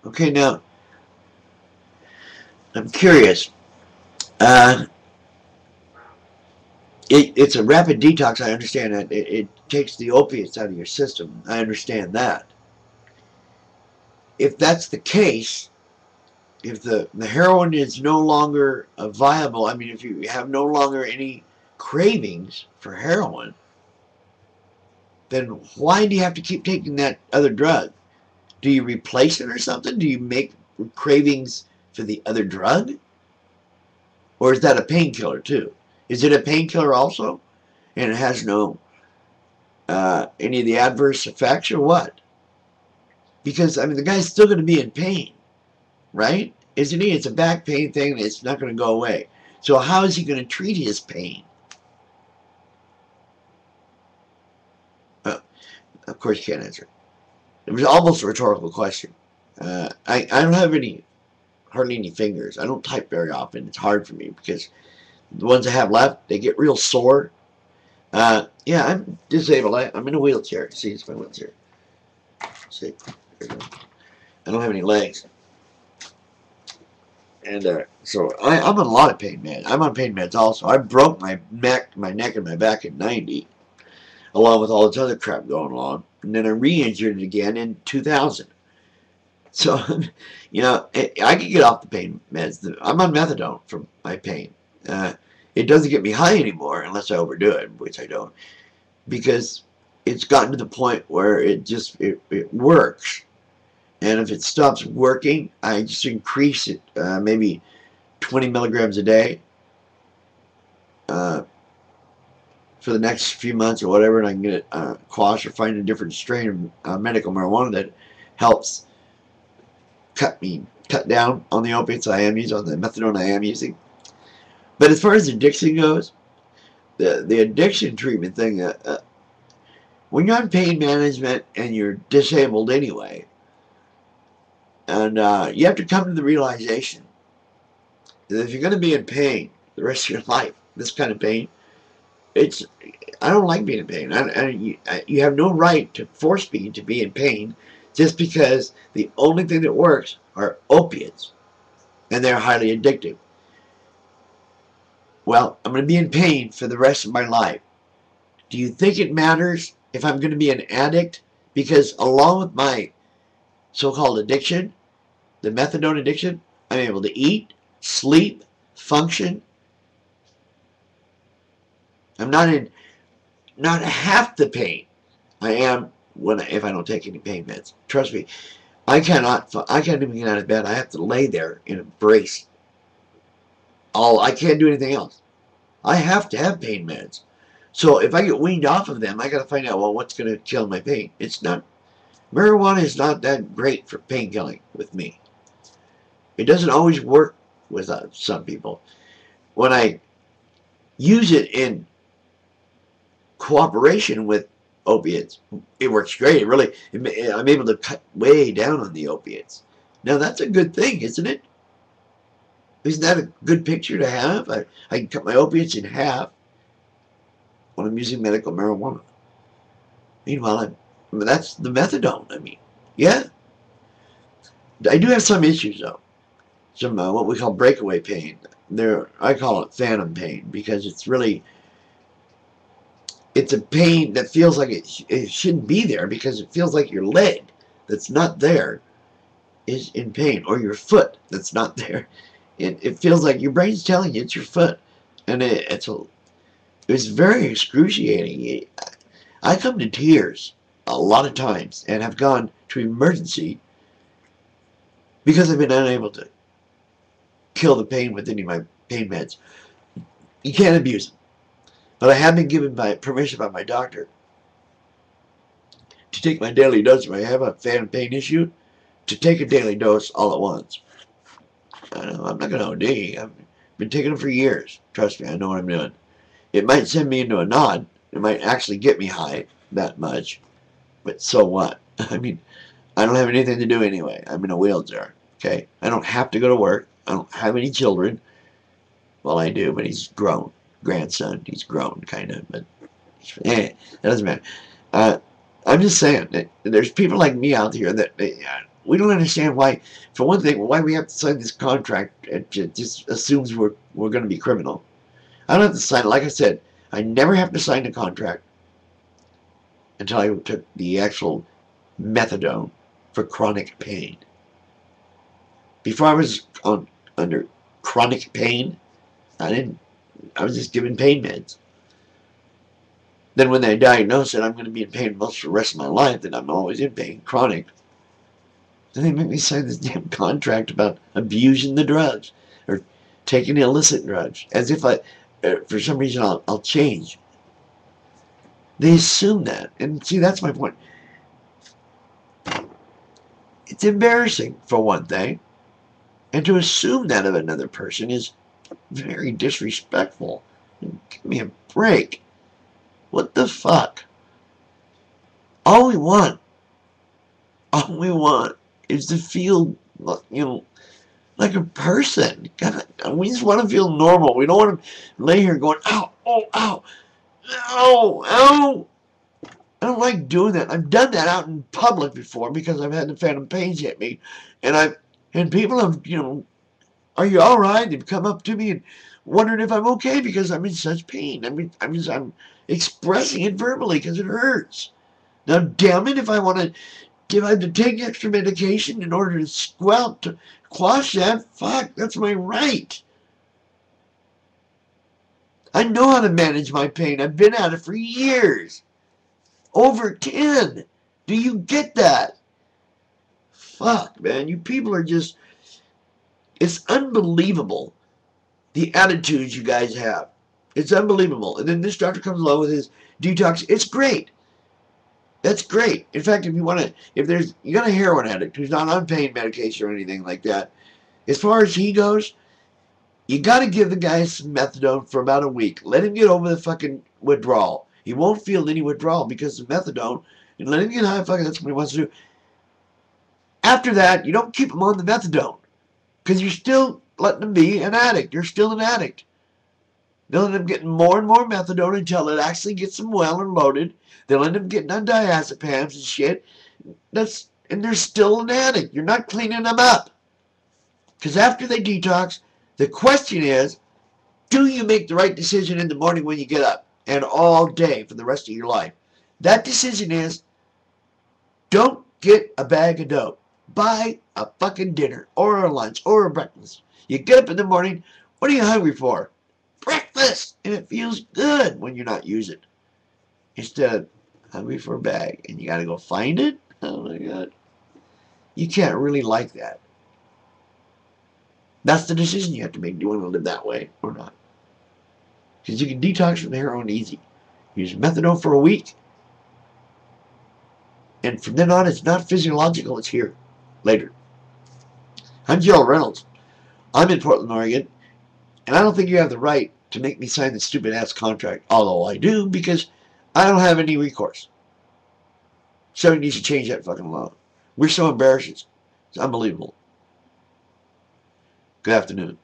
Okay, now, I'm curious. Uh, it's a rapid detox, I understand that. It takes the opiates out of your system. I understand that. If that's the case, if the heroin is no longer viable, I mean, if you have no longer any cravings for heroin, then why do you have to keep taking that other drug? Do you replace it or something? Do you make cravings for the other drug? Or is that a painkiller too? Is it a painkiller also? And it has no any of the adverse effects or what? Because, I mean, the guy's still going to be in pain, right? Isn't he? It's a back pain thing. It's not going to go away. So how is he going to treat his pain? Uh, of course, you can't answer. It was almost a rhetorical question. I don't have hardly any fingers. I don't type very often. It's hard for me because the ones I have left, they get real sore. Yeah, I'm disabled. I'm in a wheelchair. See, it's my wheelchair. See, I don't have any legs. And so I'm on a lot of pain meds. I'm on pain meds also. I broke my neck and my back in 90, along with all this other crap going on. And then I re-injured it again in 2000. So, you know, I can get off the pain meds. I'm on methadone for my pain. It doesn't get me high anymore unless I overdo it, which I don't, because it's gotten to the point where it works. And if it stops working, I just increase it maybe 20 milligrams a day for the next few months or whatever, and I can get it quashed or find a different strain of medical marijuana that helps cut down on the opiates I am using, on the methadone I am using. But as far as addiction goes, the addiction treatment thing, when you're on pain management and you're disabled anyway, and you have to come to the realization that if you're going to be in pain the rest of your life, this kind of pain, I don't like being in pain. You have no right to force me to be in pain just because the only thing that works are opiates, and they're highly addictive. Well, I'm going to be in pain for the rest of my life. Do you think it matters if I'm going to be an addict? Because along with my so-called addiction, the methadone addiction, I'm able to eat, sleep, function. I'm not half the pain I am if I don't take any pain meds. Trust me, I can't even get out of bed. I have to lay there in a brace. I can't do anything else. I have to have pain meds. So if I get weaned off of them, I got to find out, well, what's going to kill my pain. Marijuana is not that great for pain killing with me. It doesn't always work with some people. When I use it in cooperation with opiates, it works great. I'm able to cut way down on the opiates. Now that's a good thing, isn't it? Isn't that a good picture to have? I can cut my opiates in half when I'm using medical marijuana. Meanwhile, that's the methadone. I mean, yeah. I do have some issues though. Some what we call breakaway pain. I call it phantom pain because it's a pain that feels like it shouldn't be there, because it feels like your leg that's not there is in pain, or your foot that's not there. It feels like your brain's telling you it's your foot, and it's very excruciating. I come to tears a lot of times and have gone to emergency because I've been unable to kill the pain with any of my pain meds. You can't abuse them. But I have been given permission by my doctor to take my daily dose if I have a phantom pain issue, to take a daily dose all at once. I'm not going to OD. I've been taking them for years. Trust me, I know what I'm doing. It might send me into a nod. It might actually get me high that much. But so what? I mean, I don't have anything to do anyway. I'm in a wheelchair. Okay? I don't have to go to work. I don't have any children. Well, I do, but he's grown. Grandson. He's grown, kind of. But that doesn't matter. I'm just saying that there's people like me out here that we don't understand why, for one thing, why we have to sign this contract. It just assumes we're going to be criminal. I don't have to sign it. Like I said, I never have to sign a contract until I took the actual methadone for chronic pain. Before I was under chronic pain, I was just given pain meds. Then when they diagnosed that I'm going to be in pain most of the rest of my life, that I'm always in pain, chronic, then they make me sign this damn contract about abusing the drugs or taking illicit drugs, as if for some reason I'll change. They assume that. And see, that's my point. It's embarrassing, for one thing. And to assume that of another person is very disrespectful. Give me a break. What the fuck? All we want is to feel, like a person. God, we just want to feel normal. We don't want to lay here going, ow, oh, ow, ow, ow. I don't like doing that. I've done that out in public before because I've had the phantom pains hit me. And people have, are you all right? They've come up to me and wondered if I'm okay because I'm in such pain. I'm expressing it verbally because it hurts. Now, damn it, if I have to take extra medication in order to quash that, fuck, that's my right. I know how to manage my pain. I've been at it for years. Over 10. Do you get that? Fuck, man. You people are just... It's unbelievable, the attitudes you guys have. It's unbelievable. And then this doctor comes along with his detox. It's great. That's great. In fact, if you got a heroin addict who's not on pain medication or anything like that, as far as he goes, you got to give the guy some methadone for about a week. Let him get over the fucking withdrawal. He won't feel any withdrawal because of methadone. And let him get high. Fucking, that's what he wants to do. After that, you don't keep him on the methadone because you're still letting him be an addict. You're still an addict. They'll end up getting more and more methadone until it actually gets them well and loaded. They'll end up getting on diazepams and shit. And they're still an addict. You're not cleaning them up. Because after they detox, the question is, do you make the right decision in the morning when you get up? And all day for the rest of your life. That decision is, don't get a bag of dope. Buy a fucking dinner or a lunch or a breakfast. You get up in the morning, what are you hungry for? Breakfast! And it feels good when you're not using it. Instead of hungry for a bag and you gotta go find it? Oh my God. You can't really like that. That's the decision you have to make. Do you want to live that way or not? Because you can detox from heroin easy. Use methadone for a week. And from then on, it's not physiological. It's here. Later. I'm Gerald Reynolds. I'm in Portland, Oregon. And I don't think you have the right to make me sign this stupid-ass contract. Although I do, because I don't have any recourse. Somebody needs to change that fucking law. We're so embarrassed. It's unbelievable. Good afternoon.